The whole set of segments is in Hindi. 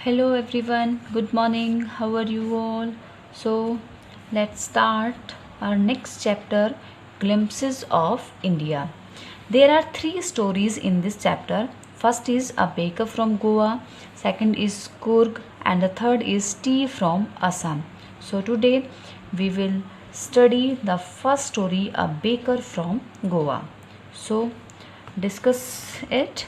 Hello everyone, good morning. How are you all? So, let's start our next chapter, Glimpses of India. There are three stories in this chapter. First is a baker from Goa, second is Kurg, and the third is tea from Assam. So, today we will study the first story, a baker from Goa. So, discuss it.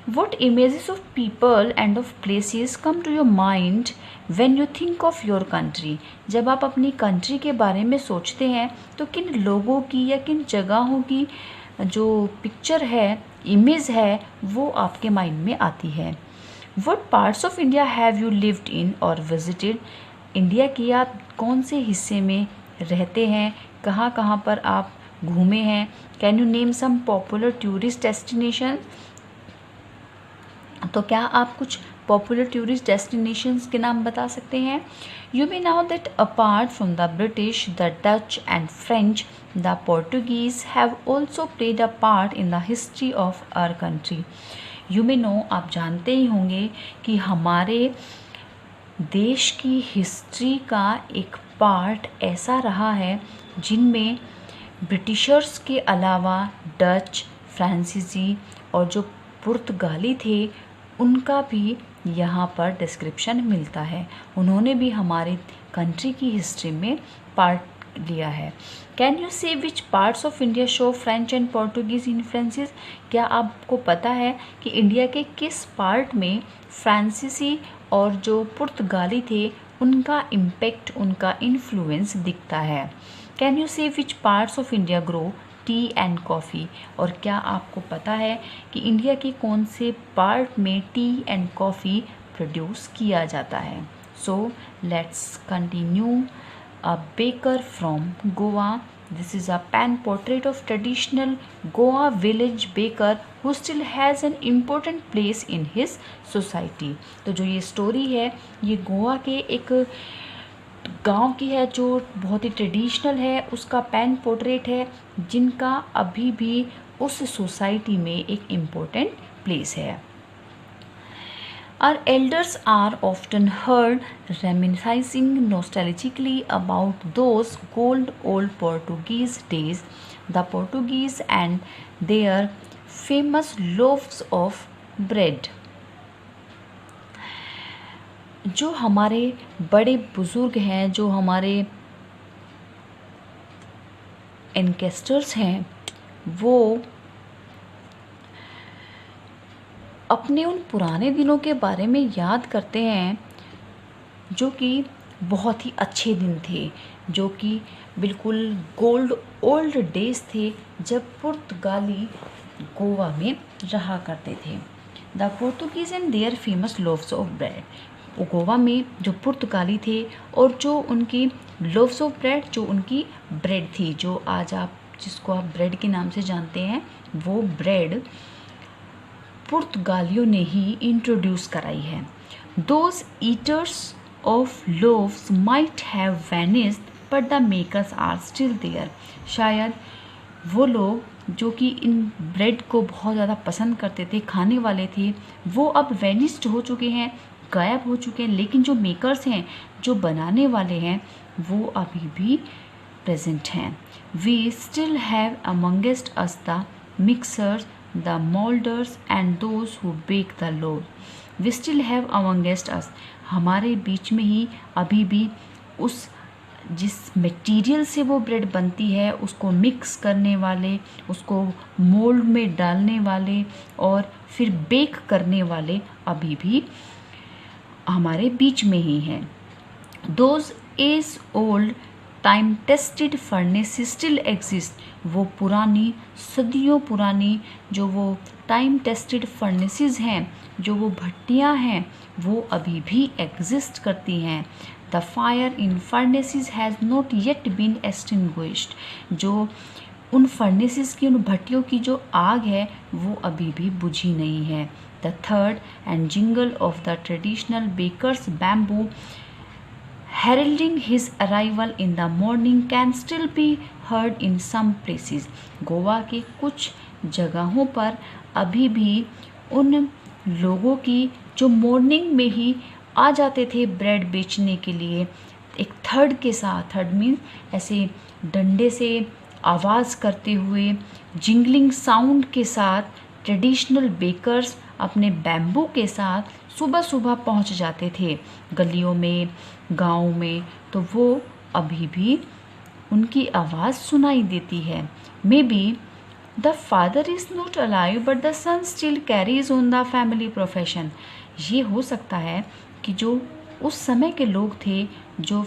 What images of people and of places come to your mind when you think of your country? जब आप अपनी कंट्री के बारे में सोचते हैं तो किन लोगों की या किन जगहों की जो पिक्चर है, इमेज है, वो आपके माइंड में आती है? What parts of India have you lived in or visited? India की आप कौन से हिस्से में रहते हैं, कहाँ कहाँ पर आप घूमे हैं? Can you name some popular tourist destination? तो क्या आप कुछ पॉपुलर टूरिस्ट डेस्टिनेशंस के नाम बता सकते हैं? You may know that apart from the British, the Dutch and French, the Portuguese have also played a part in the history of our country. You may know, आप जानते ही होंगे कि हमारे देश की हिस्ट्री का एक पार्ट ऐसा रहा है जिनमें ब्रिटिशर्स के अलावा डच, फ्रांसीसी और जो पुर्तगाली थे उनका भी यहाँ पर डिस्क्रिप्शन मिलता है. उन्होंने भी हमारे कंट्री की हिस्ट्री में पार्ट लिया है. कैन यू से which parts of India show French and Portuguese influences? क्या आपको पता है कि इंडिया के किस पार्ट में फ्रांसीसी और जो पुर्तगाली थे उनका इम्पेक्ट, उनका इन्फ्लुएंस दिखता है? कैन यू से which parts of India grow T and coffee? और क्या आपको पता है कि इंडिया के कौन से पार्ट में टी एंड कॉफ़ी प्रोड्यूस किया जाता है? So let's continue. A baker from Goa. This is a pen portrait of traditional Goa village baker who still has an important place in his society. तो जो ये स्टोरी है ये गोवा के एक गांव की है जो बहुत ही ट्रेडिशनल है. उसका पेन पोर्ट्रेट है जिनका अभी भी उस सोसाइटी में एक इम्पोर्टेंट प्लेस है. Our elders are often heard reminiscing nostalgically about those old Portuguese days, the Portuguese and their famous loaves of bread. जो हमारे बड़े बुजुर्ग हैं, जो हमारे एंकेस्टर्स हैं, वो अपने उन पुराने दिनों के बारे में याद करते हैं जो कि बहुत ही अच्छे दिन थे, जो कि बिल्कुल ओल्ड डेज थे जब पुर्तगाली गोवा में रहा करते थे. The Portuguese and their famous loaves of bread. Goa में जो पुर्तगाली थे और जो उनकी लोव्स ऑफ ब्रेड, जो उनकी ब्रेड थी, जो आज आप जिसको आप ब्रेड के नाम से जानते हैं, वो ब्रेड पुर्तगालियों ने ही इंट्रोड्यूस कराई है. Those eaters of loaves might have vanished but the makers are still there. शायद वो लोग जो कि इन ब्रेड को बहुत ज़्यादा पसंद करते थे, खाने वाले थे, वो अब वैनिस्ड हो चुके हैं, गायब हो चुके हैं, लेकिन जो मेकर्स हैं, जो बनाने वाले हैं, वो अभी भी प्रेजेंट हैं. We still have amongst us the mixers, the molders and those who bake the loaf. We still have amongst us. हमारे बीच में ही अभी भी उस जिस मटेरियल से वो ब्रेड बनती है उसको मिक्स करने वाले, उसको मोल्ड में डालने वाले और फिर बेक करने वाले अभी भी हमारे बीच में ही हैं. Those age old time tested furnaces still exist. वो पुरानी, सदियों पुरानी जो वो टाइम टेस्टेड फर्नेसेस हैं, जो वो भट्टियाँ हैं, वो अभी भी एग्जिस्ट करती हैं. The fire in furnaces has not yet been extinguished. जो उन फर्नेसेस की, उन भट्टियों की जो आग है वो अभी भी बुझी नहीं है. द थर्ड and jingle of the traditional bakers bamboo heralding his arrival in the morning can still be heard in some places. Goa के कुछ जगहों पर अभी भी उन लोगों की जो मॉर्निंग में ही आ जाते थे ब्रेड बेचने के लिए एक थर्ड के साथ। थर्ड मीन्स ऐसे डंडे से आवाज़ करते हुए, जिंगलिंग साउंड के साथ ट्रेडिशनल बेकर्स अपने बैम्बू के साथ सुबह सुबह पहुंच जाते थे गलियों में, गाँव में। तो वो अभी भी उनकी आवाज़ सुनाई देती है। May be the father is not alive but the son still carries on the family profession. ये हो सकता है कि जो उस समय के लोग थे जो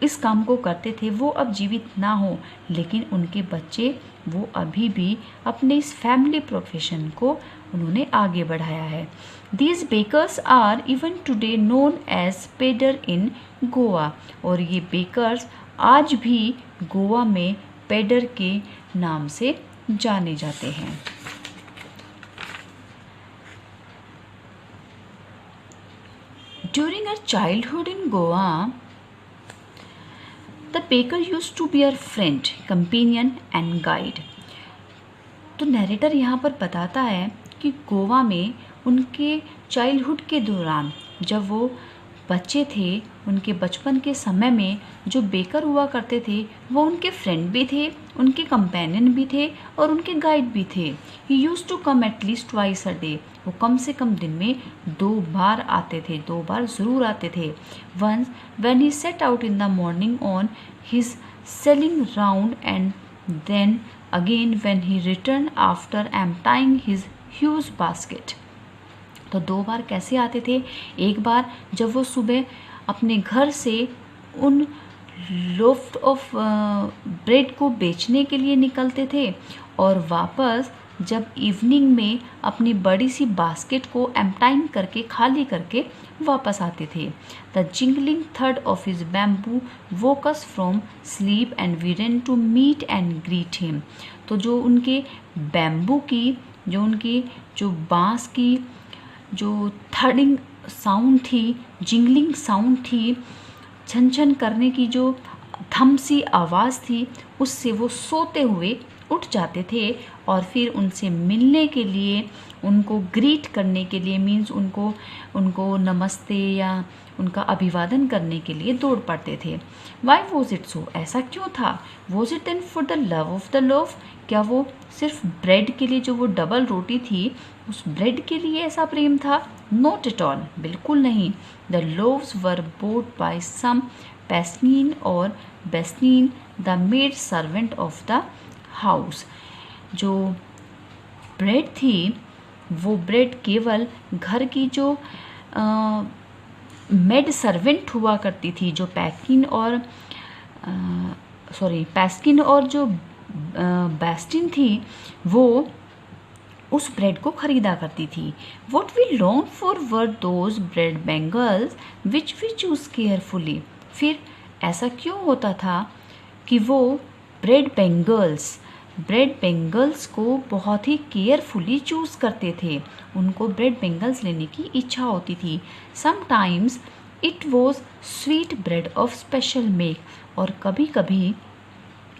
इस काम को करते थे वो अब जीवित ना हो, लेकिन उनके बच्चे वो अभी भी अपने इस फैमिली प्रोफेशन को उन्होंने आगे बढ़ाया है। These bakers are even today known as पेडर इन गोवा। और ये बेकर्स आज भी गोवा में पेडर के नाम से जाने जाते हैं। During our childhood in Goa, the baker used to be our friend, companion and guide. तो नैरेटर यहाँ पर बताता है कि गोवा में उनके चाइल्डहुड के दौरान जब वो बच्चे थे, उनके बचपन के समय में जो बेकर हुआ करते थे वो उनके फ्रेंड भी थे, उनके कंपेनियन भी थे और उनके गाइड भी थे। He use to come at least twice a day. वो कम से कम दिन में 2 बार आते थे, 2 बार ज़रूर आते थे। Once when he set out in the morning on his selling round and then again when he return after emptying his huge basket. तो 2 बार कैसे आते थे? एक बार जब वो सुबह अपने घर से उन लोफ ऑफ ब्रेड को बेचने के लिए निकलते थे और वापस जब इवनिंग में अपनी बड़ी सी बास्केट को एम्प्टाइन करके खाली करके वापस आते थे। द जिंगलिंग थर्ड of his bamboo woke us from sleep and we ran to meet and greet him. तो जो उनके बैम्बू की, जो उनकी जो बांस की जो थर्डिंग साउंड थी, जिंगलिंग साउंड थी, छन छन करने की जो थम सी आवाज़ थी, उससे वो सोते हुए उठ जाते थे और फिर उनसे मिलने के लिए, उनको ग्रीट करने के लिए मीन्स उनको नमस्ते या उनका अभिवादन करने के लिए दौड़ पड़ते थे। Why was it so? ऐसा क्यों था? Was it then for the love of the loaf? क्या वो सिर्फ ब्रेड के लिए, जो वो डबल रोटी थी उस ब्रेड के लिए ऐसा प्रेम था? नॉट एट ऑल, बिल्कुल नहीं। The loaves were bought by some पैस्नीन और बेस्नीन the maid servant of the house. जो ब्रेड थी वो ब्रेड केवल घर की जो मेड सर्वेंट हुआ करती थी, जो पैस्किन और जो बेस्टिन थी वो उस ब्रेड को खरीदा करती थी। What we long for were those bread bangles which we choose carefully. फिर ऐसा क्यों होता था कि वो ब्रेड बेंगल्स को बहुत ही केयरफुली चूज़ करते थे, उनको ब्रेड बेंगल्स लेने की इच्छा होती थी। Sometimes it was sweet bread of special make, और कभी कभी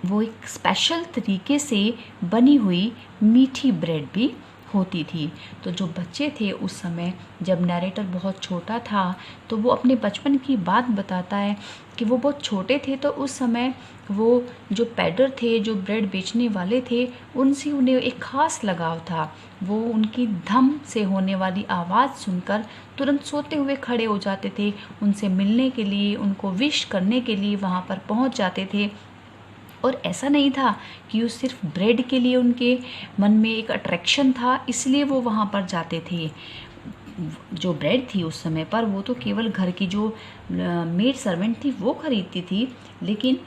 वो एक स्पेशल तरीके से बनी हुई मीठी ब्रेड भी होती थी। तो जो बच्चे थे उस समय, जब नैरेटर बहुत छोटा था तो वो अपने बचपन की बात बताता है कि वो बहुत छोटे थे तो उस समय वो जो पैडर थे, जो ब्रेड बेचने वाले थे, उनसे उन्हें एक ख़ास लगाव था। वो उनकी धम से होने वाली आवाज़ सुनकर तुरंत सोते हुए खड़े हो जाते थे, उनसे मिलने के लिए, उनको विश करने के लिए वहाँ पर पहुँच जाते थे। और ऐसा नहीं था कि वो सिर्फ ब्रेड के लिए उनके मन में एक अट्रैक्शन था इसलिए वो वहाँ पर जाते थे। जो ब्रेड थी उस समय पर वो तो केवल घर की जो मेड सर्वेंट थी वो खरीदती थी, लेकिन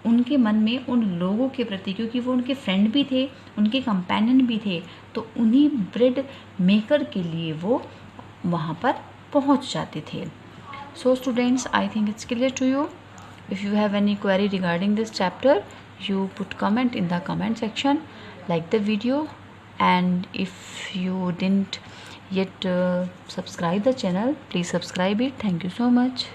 उनके मन में उन लोगों के प्रति, क्योंकि वो उनके फ्रेंड भी थे, उनके कंपेनियन भी थे, तो उन्हीं ब्रेड मेकर के लिए वो वहाँ पर पहुँच जाते थे। So students, I think it's clear to you. If you have any query regarding this chapter, you put comment in the comment section, like the video, and if you didn't yet subscribe the channel, please subscribe it. Thank you so much.